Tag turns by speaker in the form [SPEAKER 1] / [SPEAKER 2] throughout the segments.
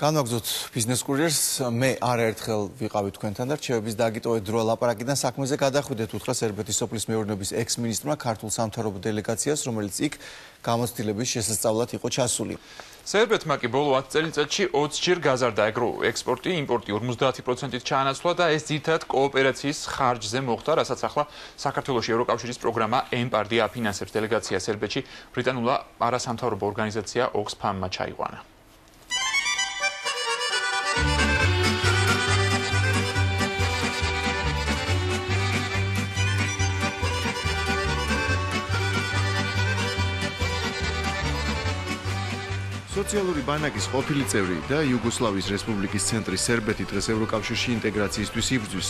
[SPEAKER 1] განვაგრძოთ ბიზნეს კურიერს, მე არაერთხელ ვიყავი თქვენთან და რჩევების დაგიტოვეთ დრო ლაპარაკიდან საქმეზე გადახვიდეთ უთხრა სერბეთის სოფლის მეურნეობის ექს-მინისტრმა ქართულ სამთავრობო დელეგაციას, რომელიც იქ გამოცდილების შესასწავლად იყო ჩასული.
[SPEAKER 2] სერბეთმა კი ბოლო 10 წელიწადში 20-ჯერ გაზარდა ექსპორტი, იმპორტი 50%-ით ჩაანაცვლა და ეს ძირითადად კოოპერაციის ხარჯზე მოხდა, რასაც ახლა საქართველოში ევროკავშირის პროგრამა EMPARD აფინანსებს. დელეგაცია სერბეთში ბრიტანულა არასამთავრობო ორგანიზაცია Oxfam-მა ჩაიყვანა.
[SPEAKER 1] სოციალური ბანაკის ყოფილი წევრი და იუგოსლავიის რესპუბლიკის ცენტრი სერბეთი დღეს ევროკავშირში ინტეგრაციისთვის იბრძვის.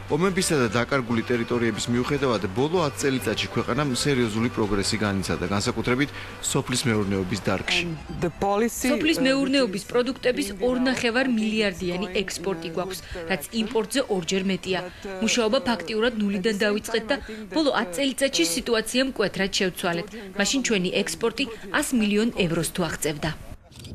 [SPEAKER 1] ომებისა და დაკარგული ტერიტორიების მიუხედავად ბოლო 10 წელიწადში ქვეყანამ სერიოზული პროგრესი განიცადა, განსაკუთრებით სოფლის მეურნეობის დარგში.
[SPEAKER 3] სოფლის მეურნეობის პროდუქტების 2,5 მილიარდიანი ექსპორტი გვაქვს, რაც იმპორტზე 2-ჯერ მეტია. მუშაობა ფაქტიურად ნულიდან დავიწყეთ და ბოლო 10 წელიწადში სიტუაცია მკვეთრად შევცვალეთ. მაშინ ჩვენი ექსპორტი 100 მილიონ ევროს თუ აღწევდა.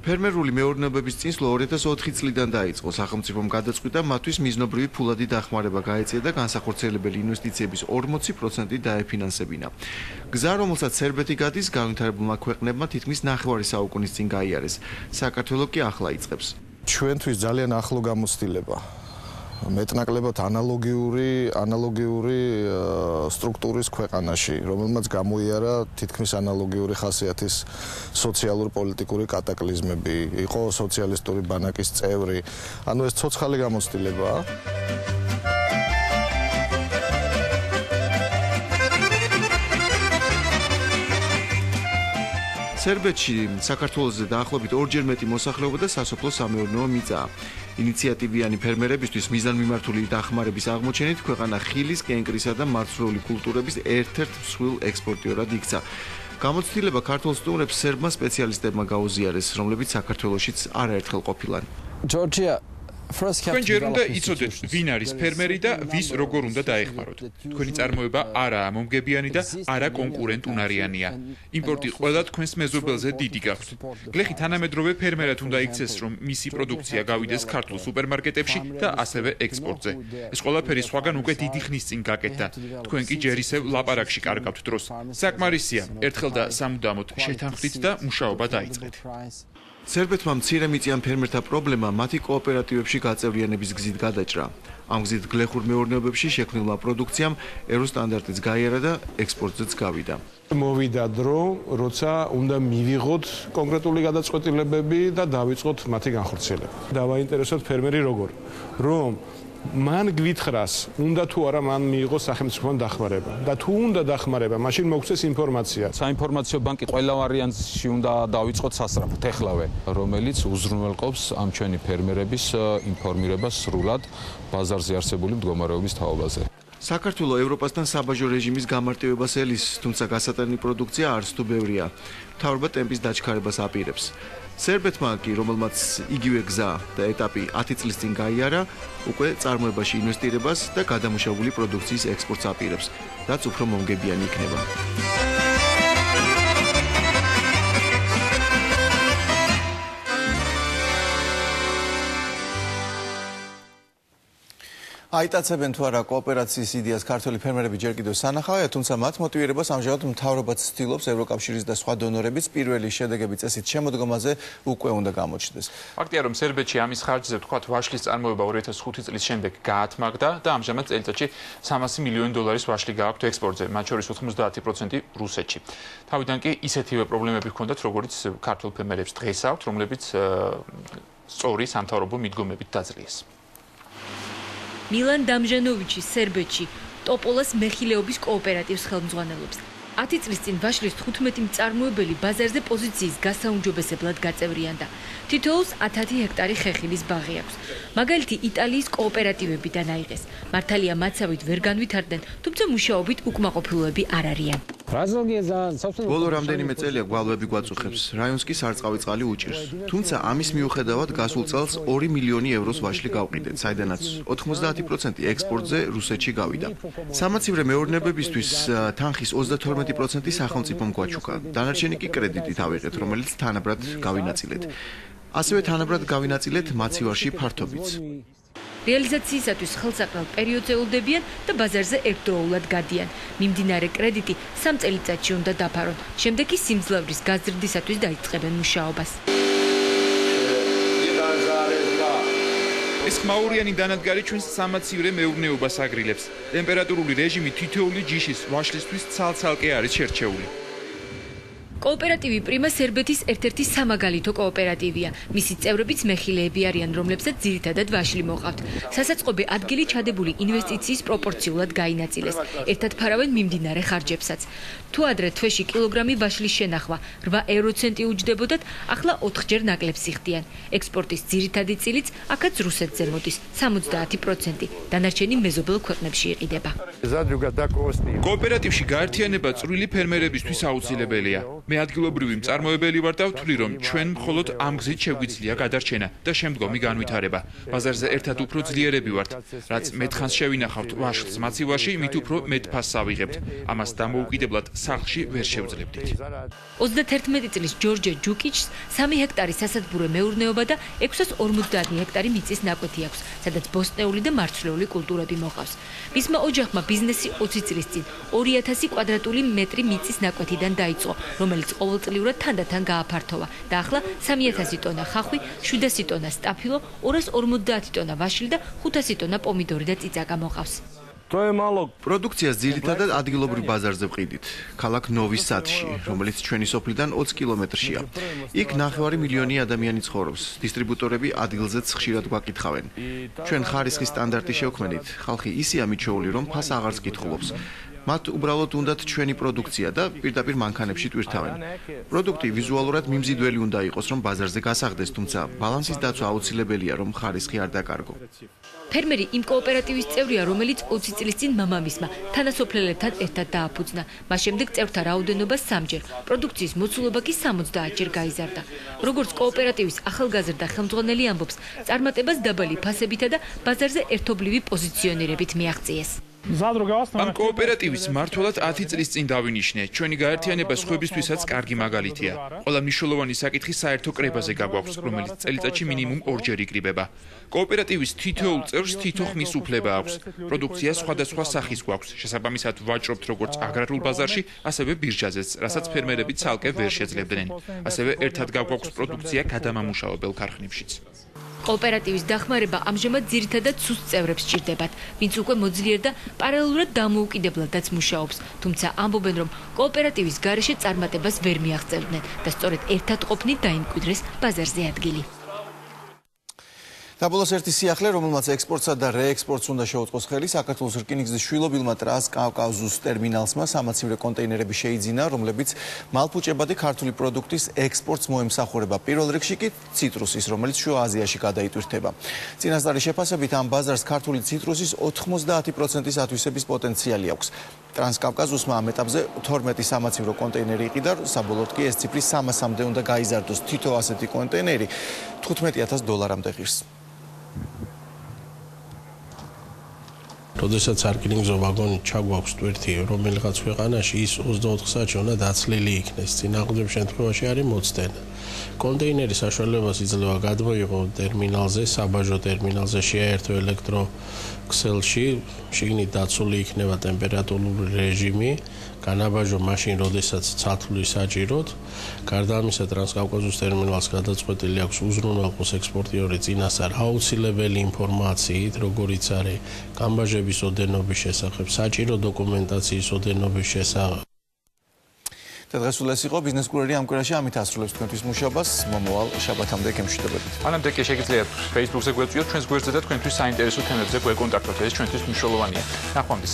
[SPEAKER 1] ფერმერული მეურნეობების წინსვლა 2004 წლიდან დაიწყო. სახელმწიფომ გადაწყვიტა მათთვის მიზნობრივი ფულადი დახმარება გაეწია და განსახორციელებელი ინვესტიციების 40% დაეფინანსებინა. გზა, რომელსაც სერბეთი გადის, განვითარებულმა ქვეყნებმა თითქმის ნახევარი საუკუნის წინ გაიარეს. საქართველო კი ახლა იწყებს.
[SPEAKER 4] ჩვენთვის ძალიან ახლო გამოცდილება. მეტნაკლებად ანალოგიური სტრუქტურის ქვეყანაში, რომელმაც გამოიარა თითქმის ანალოგიური ხასიათის სოციალურ-პოლიტიკური კატაკლიზმები, იყო სოციალისტური ბანაკის წევრი. ანუ ეს ცოცხალი გამოცდილებაა.
[SPEAKER 1] სერბეთში საქართველოზე დაახლოებით 2-ჯერ მეტი მოსახლეობა და სასოფლო-სამეურნეო მიწაა. ინიციატივიანი ფერმერებისთვის მიზანმიმართული დახმარების აღმოჩენით ქვეყანა ხილის, კენკრისა და მარცვლეული კულტურების ერთ-ერთ მსხვილ ექსპორტიორად იქცა. გამოცდილება ქართულ სტუმრებს სერბმა სპეციალისტებმა გაუზიარეს, რომლებიც საქართველოშიც არაერთხელ ყოფილან.
[SPEAKER 2] თქვენ ჯერ უნდა იცოდეთ, ვინ არის ფერმერი და ვის როგორ უნდა დაეხმაროთ. თქვენი წარმოება არაა მომგებიანი და არა კონკურენტუნარიანია. იმპორტი ყველა თქვენს მეზობელზე დიდი გაქვთ. გლეხი თანამედროვე ფერმერად უნდა იქცეს, რომ მისი პროდუქცია გავიდეს ქართულ სუპერმარკეტებში და ასევე ექსპორტზე. ეს ყველაფერი სხვაგან უკვე დიდი ხნის წინ გაკეთდა. თქვენ კი ჯერ ისევ ლაპარაკში კარგავთ დროს. საკმარისია, ერთხელ და სამუდამოდ შეთანხმდით და მუშაობა დაიწყეთ.
[SPEAKER 1] სერბეთმა მცირემიწიან ფერმერთა პრობლემა მათი კოოპერატივებში გაწევრიანების გზით გადაჭრა. ამ გზით გლეხურ მეურნეობებში შექმნილმა პროდუქციამ ევროსტანდარტიც გაიარა და ექსპორტზეც გავიდა.
[SPEAKER 5] მოვიდა დრო, როცა უნდა მივიღოთ კონკრეტული გადაწყვეტილებები და დავიწყოთ მათი განხორციელება. დავაინტერესოთ ფერმერი როგორ, რომ მან გვითხრას, უნდა თუ არა მან მიიღოს სახელმწიფოდან დახმარება და თუ უნდა დახმარება, მაშინ მოგცეს ინფორმაცია.
[SPEAKER 6] საინფორმაციო ბანკი ყველა ვარიანტში უნდა დავიწყოთ სასწრაფოდ ეხლავე, რომელიც უზრუნველყოფს ამ ჩვენი ფერმერების ინფორმირებას სრულად ბაზარზე არსებული მდგომარეობის თაობაზე.
[SPEAKER 1] საქართველო ევროპასთან საბაჟო რეჟიმის გამარტივებას ელის, თუმცა გასატანი პროდუქცია არც თუ ბევრია. მთავრობა ტემპის დაჩქარებას აპირებს. სერბეთმა კი, რომელმაც იგივე გზა და ეტაპი 10 წლის წინ გაიარა, უკვე წარმოებაში ინვესტირებას და გადამუშავებული პროდუქციის ექსპორტს აპირებს, რაც უფრო მომგებიანი იქნება. აიტაცებენ თუ არა კოოპერაციის იდეას ქართველი ფერმერები ჯერ კიდევ სანახავია, თუმცა მათ მოტივირებას ამჟამად მთავრობაც ცდილობს ევროკავშირის და სხვა დონორების პირველი შედეგები წესით შემოდგომაზე უკვე უნდა გამოჩნდეს.
[SPEAKER 2] ფაქტია, რომ სერბეთში ამის ხარჯზე ვთქვათ ვაშლის წარმოება 2005 წლის შემდეგ გაათმაგდა და ამჟამად წელიწადში 300 მილიონი დოლარის ვაშლი გააქვთ ექსპორტზე, მათ შორის 90% რუსეთში. თავიდან კი ისეთივე პრობლემები ჰქონდათ, როგორც ქართველ ფერმერებს დღეს აქვთ, რომლებიც სწორი სამთავრობო მიდგომებით დაძლიეს.
[SPEAKER 3] მილან დამჟანოვიჩი სერბეთში ტოპოლას მეხილეობის კოოპერატივს ხელმძღვანელობს. 10 წლის წინ ვაშლის 15 მწარმოებელი ბაზარზე პოზიციის გასაუმჯობესებლად გაწევრიანდა. თითოეულს 10 ჰექტარი ხეხილის ბაღი აქვს. მაგალითი იტალიის კოოპერატივებიდან აიღეს. მართალია მათსავით ვერ განვითარდნენ, თუმცა მუშაობით უკმაყოფილოები არ არიან.
[SPEAKER 1] ბოლო რამდენიმე წელია გვალვები გვაწუხებს, რაიონს კი სარწყავი წყალი უჭირს. თუმცა ამის მიუხედავად გასულ წელს 2 მილიონი ევროს ვაშლი გავყიდეთ, საიდანაც 90% ექსპორტზე რუსეთში გავიდა. სამაცივრე მეურნეობებისთვის თანხის 32% სახელმწიფომ გვაჩუქა. დანარჩენი კი კრედიტით ავიღეთ, რომელიც თანაბრად გავინაწილეთ. ასევე თანაბრად გავინაწილეთ მაცივარში ფართობიც.
[SPEAKER 3] რეალიზაციისათვის ხელსაყრელ პერიოდზე ულდებიან და ბაზარზე ერთდროულად გადიან. მიმდინარე კრედიტი 3 წელიწადში უნდა დაფარონ. შემდეგ კი სიმძლავრის გაზრდისათვის დაიწყებენ მუშაობას.
[SPEAKER 2] ეს ხმაურიანი დანადგარი ჩვენს სამაცივრე მეურნეობას აგრილებს. ტემპერატურული რეჟიმი თითოეული ჯიშის ვაშლისთვის ცალ-ცალკე არის შერჩეული. კოოპერატივი პრიმა სერბეთის ერთ-ერთი სამაგალითო კოოპერატივია. მისი წევრებიც მეხილეები არიან, რომლებსაც ძირითადად ვაშლი მოყავთ. სასაწყობი ადგილი ჩადებული ინვესტიციის პროპორციულად გაინაწილეს. ერთად ფარავენ მიმდინარე ხარჯებსაც. თუ ადრე თვეში კილოგრამი ვაშლის შენახვა 8 ევროცენტი უჯდებოდათ, ახლა 4-ჯერ ნაკლებს იხდიან. ექსპორტის ძირითადი წილიც აქაც რუსეთზე მოდის 70%. დანარჩენი მეზობელ ქვეყნებში იყიდება. კოოპერატივში გაერთიანება წვრილი ფერმერებისთვის აუცილებელია. მე ადგილობრივი მწარმოებელი ვარ და ვთვლი, რომ ჩვენ მხოლოდ ამ გზით შეგვიძლია გადარჩენა და შემდგომი განვითარება. ბაზარზე ერთად უფრო ძლიერები ვართ. რაც მეტხანს შევინახავთ ვაშლს მაცივარში, მით უფრო მეტ ფასს ავიღებთ. ამას დამოუკიდებლად სახლში ვერ შევძლებდით.
[SPEAKER 3] 31 წლის ჯორჯე ჯუკიჩს 3 ჰექტარი სასათბურე მეურნეობა და 650 ჰექტარი მიწის ნაკვეთი აქვს, სადაც ბოსტნეული და მარცვლეული კულტურები მოყავს. მისმა ოჯახმა ბიზნესი 20 წლის წინ 2000 კვადრატული მეტრი მიწის ნაკვეთიდან დაიწყო, რომელიც ყოველწლიურად თანდათან გააფართოვა და ახლა 3000 ტონა ხახვი, 700 ტონა სტაფილო, 250 ტონა ვაშლი და 500 ტონა პომიდორი და წიწაკა მოყავს.
[SPEAKER 1] პროდუქციას ძირითადად ადგილობრივ ბაზარზე ვყიდით, ქალაქ ნოვის სადში, რომელიც ჩვენი სოფლიდან 20 კილომეტრშია. იქ 9 მილიონი ადამიანი ცხოვრობს. დისტრიბუტორები ადგილზეც ხშირად გვაკითხავენ. ჩვენ ხარისხის სტანდარტი შევქმნით, ხალხი ისეა მიჩვეული, რომ ფას აღარც კითხულობს. მათ უბრალოდ უნდათ ჩვენი პროდუქცია და პირდაპირ მანქანებში ტვირთავენ. პროდუქტი ვიზუალურად მიმზიდველი უნდა იყოს, რომ ბაზარზე გასაღდეს, თუმცა ბალანსის დაცვა აუცილებელია, რომ ხარისხი არ დაკარგო.
[SPEAKER 3] ფერმერი იმ კოოპერატივის წევრია, რომელიც 20 წლის წინ მამამისმა თანასოფლელებთან ერთად დააფუძნა. მას შემდეგ წევრთა რაოდენობა 3-ჯერ, პროდუქციის მოცულობა კი 70-ჯერ გაიზარდა. როგორც კოოპერატივის ახალგაზრდა ხელმძღვანელი ამბობს, წარმატებას დაბალი ფასებითა და ბაზარზე ერთობლივი პოზიციონირებით მიაღწიეს.
[SPEAKER 2] ამ კოოპერატივის მმართველად 10 წლის წინ დავინიშნე. ჩვენი გაერთიანება სხვებისთვისაც კარგი მაგალითია. ყველა მნიშვნელოვანი საკითხი საერთო კრებაზე გაგვაქვს, რომელიც წელიწადში მინიმუმ 2-ჯერ იკრიბება. კოოპერატივის თითოეულ წევრს თითო ხმის უფლება აქვს. პროდუქცია სხვადასხვა სახის გვაქვს. შესაბამისად ვაჭრობთ როგორც აგრარულ ბაზარში, ასევე ბირჟაზეც, რასაც ფერმერები ცალკე ვერ შეძლებდნენ. ასევე ერთად გაგვაქვს პროდუქცია გადამამუშავებელ ქარხნებშიც.
[SPEAKER 3] კოოპერატივის დახმარება ამჟამად ძირითადად სუსტ წევრებს სჭირდებათ, ვინც უკვე მოძლიერ და პარალელურად დამოუკიდებლადაც მუშაობს. თუმცა ამბობენ, რომ კოოპერატივის გარეშე წარმატებას ვერ მიაღწევდნენ და სწორედ ერთად ყოფნით დაიმკვიდრეს ბაზარზე ადგილი.
[SPEAKER 1] და ბოლოს ერთი სიახლე, რომელმაც ექსპორტსა და რეექსპორტს უნდა შეუწყოს ხელი, საქართველოს რკინიგზის შვილობილმა ტრანსკავკაზუს ტერმინალსმა სამაცივრე კონტეინერები შეიძინა, რომლებიც მალფუჭებადი ქართული პროდუქტის ექსპორტს მოემსახურება. პირველ რიგში კი ციტრუსის, რომელიც შუა აზიაში გადაიტვირთება. წინასწარი შეფასებით ამ ბაზარს ქართული ციტრუსის 90% ათვისების პოტენციალი აქვს. ტრანსკავკაზუსმა ამ ეტაპზე 12 სამაცივრო კონტეინერი იყიდა, საბოლოოდ კი ეს ციფრი 300-მდე უნდა გაიზარდოს. თითო ასეთი კონტეინერი $15,000-მდე ღირს.
[SPEAKER 7] როდესაც რკინიგზო ვაგონი ჩაგვაქვს ტვირთი რომელიღაც ქვეყანაში, ის 24 საათში უნდა დაცლილი იქნეს. წინააღმდეგ შემთხვევაში არის მოცდენა. კონტეინერის საშუალებას იძლევა გადმოიღო ტერმინალზე, საბაჟო ტერმინალზე შეაერთო ელექტროქსელში, შიგნით დაცული იქნება ტემპერატურული რეჟიმი, განაბაჟო მაშინ, როდესაც ცათვლი საჭიროთ. გარდა ამისა, ტრანსკავკაზუს ტერმინალს გადაწყვეტილი აქვს უზრუნველყოს ექსპორტიორი წინასწარ აუცილებელი ინფორმაციით, როგორიც არის განბაჟების ოდენობის შესახებ, საჭირო დოკუმენტაციის ოდენობის შესახებ.
[SPEAKER 1] დღესულ ეს იყო ბიზნეს კურიერი ამ კვირაში, ამით ასრულებს თქვენთვის მუშაობას. მომავალ შაბათამდე გემშვიდობებით.
[SPEAKER 2] მანამდე კი შეგიძლიათ Facebook-ზე გვეწვიოთ ჩვენს გვერდზე და თქვენთვის საინტერესო თემებზე გვეკონტაქტოთ. ეს ჩვენთვის მნიშვნელოვანია. ნახვამდის.